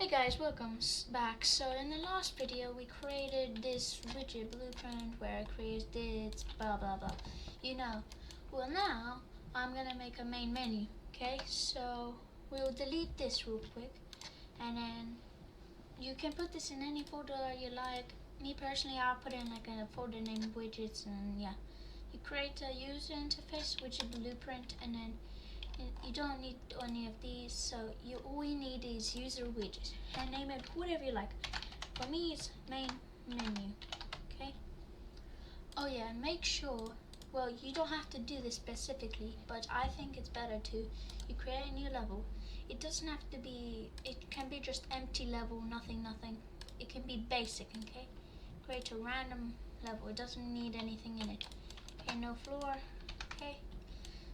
Hey guys, welcome back. So in the last video we created this widget blueprint where it creates this blah blah blah. Well now I'm gonna make a main menu. Okay, so we'll delete this real quick and then you can put this in any folder you like. Me personally, I'll put it in like a folder named widgets, and yeah. You create a user interface widget blueprint, and then you don't need any of these, so all you need is user widget and name it whatever you like. For me it's main menu. Okay, oh yeah, and make sure, well, you don't have to do this specifically, but I think it's better to you create a new level. It doesn't have to be, it can be just empty level, nothing. It can be basic. Okay, create a random level, it doesn't need anything in it. Okay, no floor. Okay,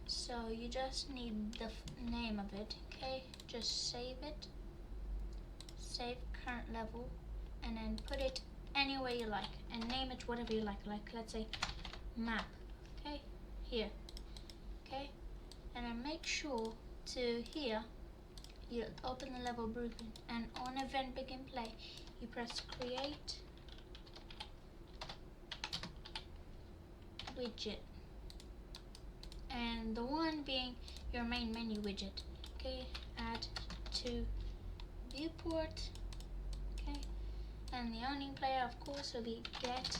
so you just need the name of it. Okay, just save it, save current level, and then put it any way you like and name it whatever you like let's say map. Okay, here. Okay, and then make sure to here you open the level blueprint, and on event begin play you press create widget, and the one being your main menu widget. Okay, add to viewport. Okay, and the owning player of course will be get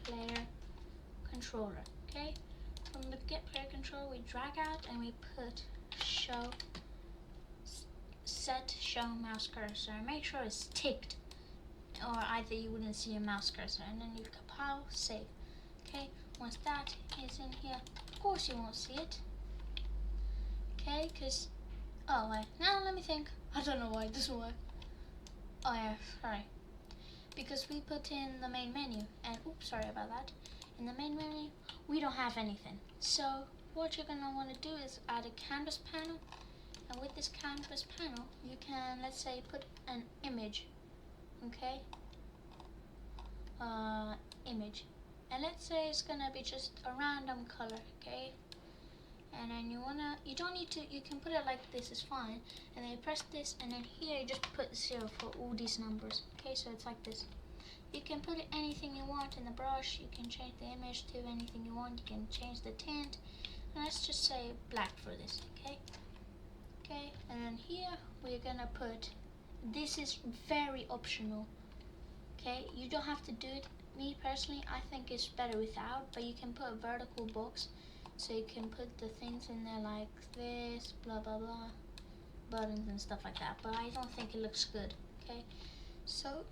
player controller. Okay, from the get player controller we drag out and we put show set show mouse cursor, and make sure it's ticked or either you wouldn't see a mouse cursor, and then you compile, save. Okay, once that is in here, of course you won't see it. Okay, because oh wait, now let me think. I don't know why it doesn't work. Oh yeah, sorry. Because we put in the main menu, and oops, sorry about that. In the main menu, we don't have anything. So what you're gonna want to do is add a canvas panel, and with this canvas panel, you can, let's say, put an image. Okay, image, and let's say it's gonna be just a random color. Okay, and then you don't need to, you can put it like this, is fine, and then you press this, and then here you just put 0 for all these numbers. Okay, so it's like this. You can put anything you want in the brush, you can change the image to anything you want, you can change the tint, and let's just say black for this. Okay, and then here we're gonna put, this is very optional. Okay, you don't have to do it. Me personally, I think it's better without, but you can put a vertical box, so you can put the things in there like this, blah blah blah, buttons and stuff like that, but I don't think it looks good. Okay, so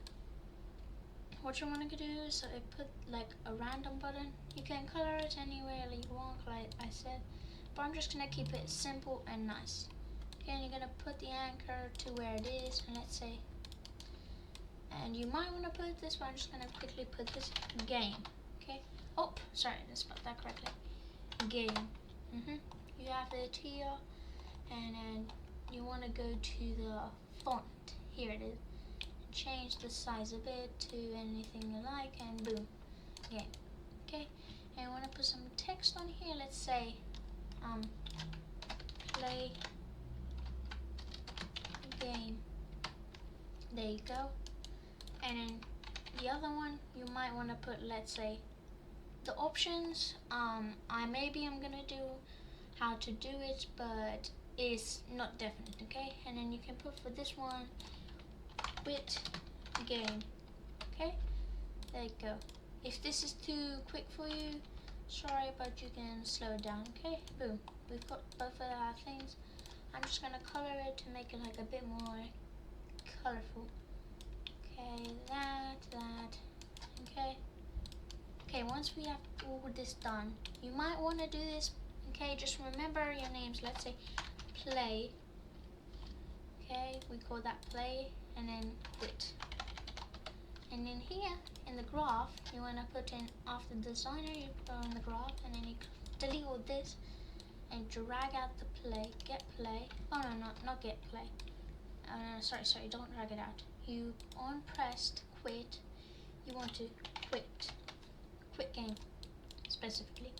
what you want to do is put like a random button. You can color it anywhere you want, like I said, but I'm just gonna keep it simple and nice. Okay, and you're gonna put the anchor to where it is, and let's say, and you might want to put this, but I'm just gonna quickly put this game. Okay, oh sorry, I didn't spell that correctly. Game. You have it here, and then you want to go to the font. Here it is. Change the size a bit to anything you like, and boom, game. Okay, and you want to put some text on here. Let's say play game. There you go. And then the other one you might want to put, let's say, the options. I'm gonna do how to do it, but it's not definite. Okay, and then you can put for this one with game. Okay, there you go. If this is too quick for you, sorry, but you can slow it down. Okay, boom, we've got both of our things. I'm just gonna color it to make it like a bit more colorful. Okay, that. Okay, once we have all this done, you might want to do this. Okay, just remember your names. Let's say play. Okay, we call that play, and then quit. And then here in the graph, you want to put in after designer, you put on the graph, and then you delete all this and drag out the play, get play. Oh no, not get play. Sorry, don't drag it out. You on pressed quit, you want to quit game specifically,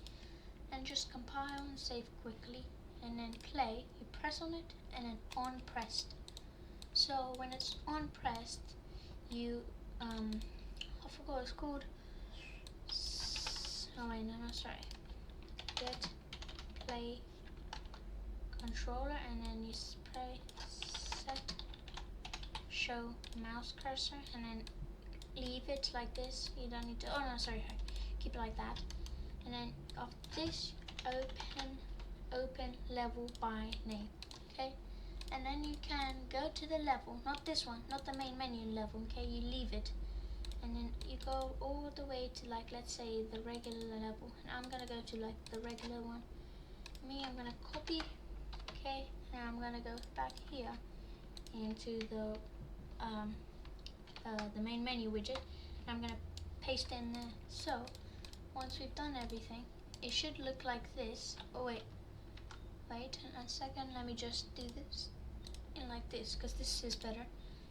and just compile and save quickly, and then play, you press on it, and then on pressed. So when it's on pressed, you I forgot what it's called. Oh wait, no, sorry. Get play controller, and then you spray set show mouse cursor, and then leave it like this. You don't need to, oh no, sorry, keep it like that. And then of this, open level by name, okay? And then you can go to the level, not this one, not the main menu level, okay? You leave it, and then you go all the way to, like, let's say the regular level, and I'm gonna go to like the regular one. I'm gonna copy, okay, and I'm gonna go back here into the main menu widget, and I'm gonna paste in there. So once we've done everything, it should look like this. Oh wait a second, let me just do this in like this, because this is better.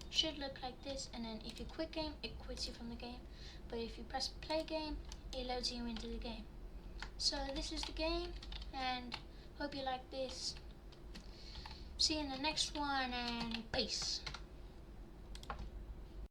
Should look like this, and then if you quit game, it quits you from the game, but if you press play game, it loads you into the game. So this is the game, and hope you like this. See you in the next one, and peace.